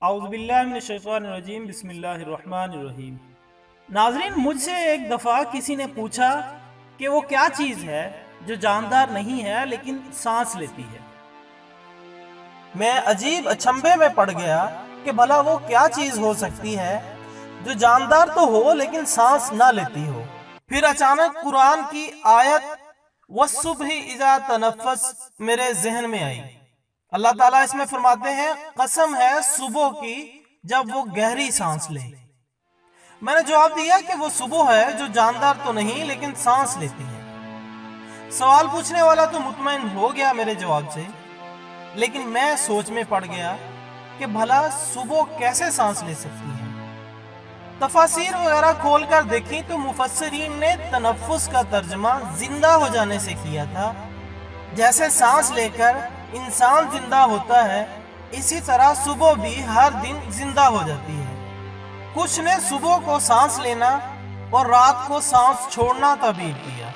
اعوذ باللہ من الشیطان الرجیم بسم اللہ الرحمن الرحیم۔ ناظرین، مجھ سے ایک دفعہ کسی نے پوچھا کہ وہ کیا چیز ہے جو جاندار نہیں ہے لیکن سانس لیتی ہے۔ میں عجیب اچنبھے میں پڑ گیا کہ بھلا وہ کیا چیز ہو سکتی ہے جو جاندار تو ہو لیکن سانس نہ لیتی ہو۔ پھر اچانک قرآن کی آیت وَالصُّبْحِ اِذَا تَنَفَّسَ میرے ذہن میں آئی۔ اللہ تعالیٰ اس میں فرماتے ہیں، قسم ہے صبح کی جب وہ گہری سانس لے۔ میں نے جواب دیا کہ وہ صبح ہے جو جاندار تو نہیں لیکن سانس لیتی ہے۔ سوال پوچھنے والا تو مطمئن ہو گیا میرے جواب سے، لیکن میں سوچ میں پڑ گیا کہ بھلا صبح کیسے سانس لے سکتی ہے۔ تفاسیر وغیرہ کھول کر دیکھیں تو مفسرین نے تنفس کا ترجمہ زندہ ہو جانے سے کیا تھا۔ جیسے سانس لے کر انسان زندہ ہوتا ہے، اسی طرح صبح بھی ہر دن زندہ ہو جاتی ہے۔ کچھ نے صبح کو سانس لینا اور رات کو سانس چھوڑنا تعبیر کیا۔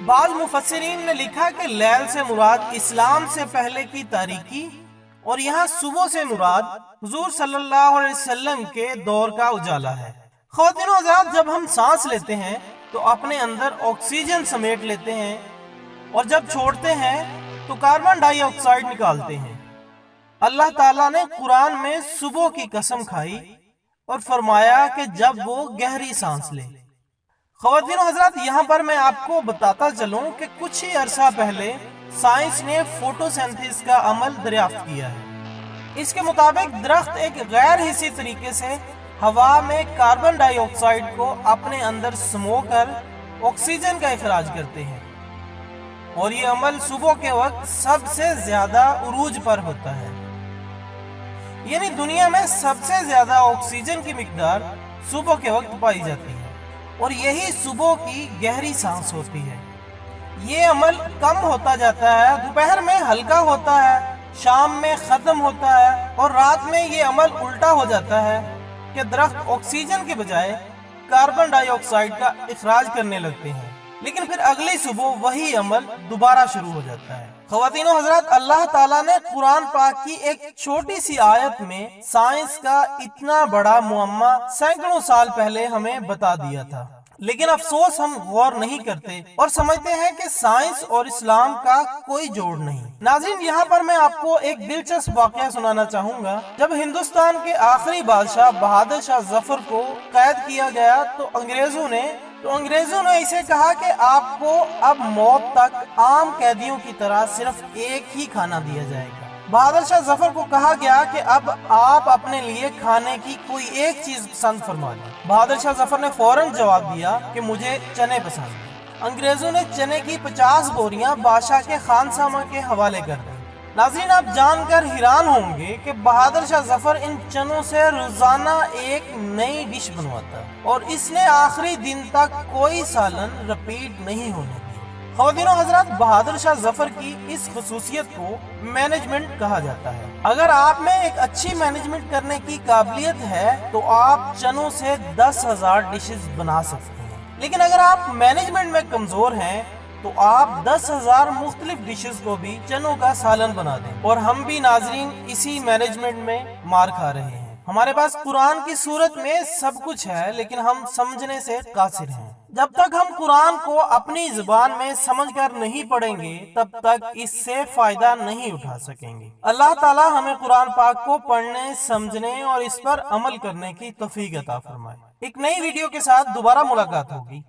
بعض مفسرین نے لکھا کہ لیل سے مراد اسلام سے پہلے کی تاریکی اور یہاں صبح سے مراد حضور صلی اللہ علیہ وسلم کے دور کا اجالا ہے۔ خواتین و حضرات، جب ہم سانس لیتے ہیں تو اپنے اندر آکسیجن سمیٹ لیتے ہیں اور جب چھوڑتے ہیں تو کاربن ڈائی آکسائیڈ نکالتے ہیں۔ اللہ تعالیٰ نے قرآن میں صبح کی قسم کھائی اور فرمایا کہ جب وہ گہری سانس لے۔ خواتین و حضرات، یہاں پر میں آپ کو بتاتا چلوں کہ کچھ ہی عرصہ پہلے سائنس نے فوٹو سینتھسس کا عمل دریافت کیا ہے۔ اس کے مطابق درخت ایک غیر حسی طریقے سے ہوا میں کاربن ڈائی آکسائیڈ کو اپنے اندر سمو کر آکسیجن کا اخراج کرتے ہیں، اور یہ عمل صبح کے وقت سب سے زیادہ عروج پر ہوتا ہے۔ یعنی دنیا میں سب سے زیادہ آکسیجن کی مقدار صبح کے وقت پائی جاتی ہے، اور یہی صبح کی گہری سانس ہوتی ہے۔ یہ عمل کم ہوتا جاتا ہے، دوپہر میں ہلکا ہوتا ہے، شام میں ختم ہوتا ہے، اور رات میں یہ عمل الٹا ہو جاتا ہے کہ درخت آکسیجن کے بجائے کاربن ڈائی آکسائیڈ کا اخراج کرنے لگتے ہیں، لیکن پھر اگلی صبح وہی عمل دوبارہ شروع ہو جاتا ہے۔ خواتین و حضرات، اللہ تعالیٰ نے قرآن پاک کی ایک چھوٹی سی آیت میں سائنس کا اتنا بڑا معمہ سینکڑوں سال پہلے ہمیں بتا دیا تھا، لیکن افسوس ہم غور نہیں کرتے اور سمجھتے ہیں کہ سائنس اور اسلام کا کوئی جوڑ نہیں۔ ناظرین، یہاں پر میں آپ کو ایک دلچسپ واقعہ سنانا چاہوں گا۔ جب ہندوستان کے آخری بادشاہ بہادر شاہ ظفر کو قید کیا گیا تو انگریزوں نے اسے کہا کہ آپ کو اب موت تک عام قیدیوں کی طرح صرف ایک ہی کھانا دیا جائے گا۔ بہادر شاہ ظفر کو کہا گیا کہ اب آپ اپنے لیے کھانے کی کوئی ایک چیز پسند فرما لیں۔ بہادر شاہ ظفر نے فوراً جواب دیا کہ مجھے چنے پسند ہیں۔ انگریزوں نے چنے کی 50 بوریاں بادشاہ کے خانسامہ کے حوالے کر دیں۔ ناظرین، آپ جان کر حیران ہوں گے کہ بہادر شاہ ظفر ان چنوں سے روزانہ ایک نئی ڈش بنواتا، اور اس نے آخری دن تک کوئی سالن رپیٹ نہیں ہونے دی۔ خواتین و حضرات، بہادر شاہ ظفر کی اس خصوصیت کو مینجمنٹ کہا جاتا ہے۔ اگر آپ میں ایک اچھی مینجمنٹ کرنے کی قابلیت ہے تو آپ چنوں سے 10,000 ڈشز بنا سکتے ہیں، لیکن اگر آپ مینجمنٹ میں کمزور ہیں تو آپ 10,000 مختلف ڈشز کو بھی چنوں کا سالن بنا دیں۔ اور ہم بھی ناظرین اسی مینجمنٹ میں مار کھا رہے ہیں۔ ہمارے پاس قرآن کی صورت میں سب کچھ ہے، لیکن ہم سمجھنے سے قاصر ہیں۔ جب تک ہم قرآن کو اپنی زبان میں سمجھ کر نہیں پڑھیں گے تب تک اس سے فائدہ نہیں اٹھا سکیں گے۔ اللہ تعالی ہمیں قرآن پاک کو پڑھنے، سمجھنے اور اس پر عمل کرنے کی توفیق عطا فرمائے۔ ایک نئی ویڈیو کے ساتھ دوبارہ ملاقات ہوگی،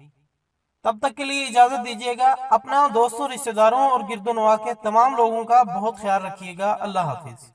تب تک کے لیے اجازت دیجیے گا۔ اپنا دوستوں، رشتہ داروں اور گرد و نواح کے تمام لوگوں کا بہت خیال رکھیے گا۔ اللہ حافظ۔